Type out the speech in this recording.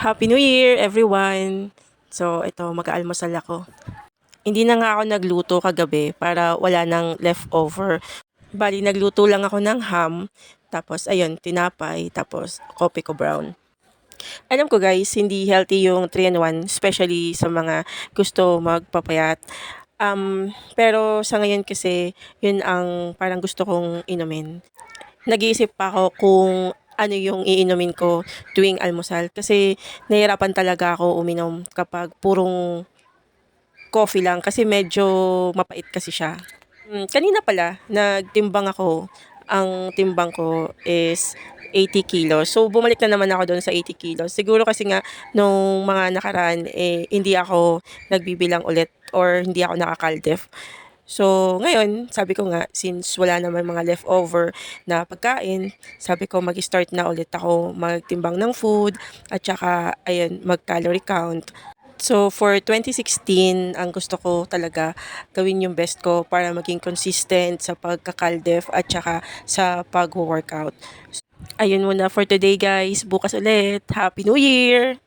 Happy New Year, everyone! So, ito, mag-aalmusal ako. Hindi na nga ako nagluto kagabi para wala nang leftover. Bali, nagluto lang ako ng ham, tapos, ayun, tinapay, tapos, kopi ko brown. Alam ko guys, hindi healthy yung 3-in-1, especially sa mga gusto magpapayat. Pero sa ngayon kasi, yun ang parang gusto kong inumin. Nag-iisip pa ako kung ano yung iinumin ko tuwing almusal kasi nahihirapan talaga ako uminom kapag purong coffee lang kasi medyo mapait kasi siya. Kanina pala nagtimbang ako. Ang timbang ko is 80 kilos. So bumalik na naman ako doon sa 80 kilos. Siguro kasi nga nung mga nakaraan hindi ako nagbibilang ulit or hindi ako nakakaldef. So, ngayon, sabi ko nga, since wala naman mga leftover na pagkain, sabi ko mag-start na ulit ako magtimbang ng food at saka, ayun, mag-calorie count. So, for 2016, ang gusto ko talaga gawin yung best ko para maging consistent sa pagkakaldef at saka sa pag-workout. Ayun muna for today guys. Bukas ulit. Happy New Year!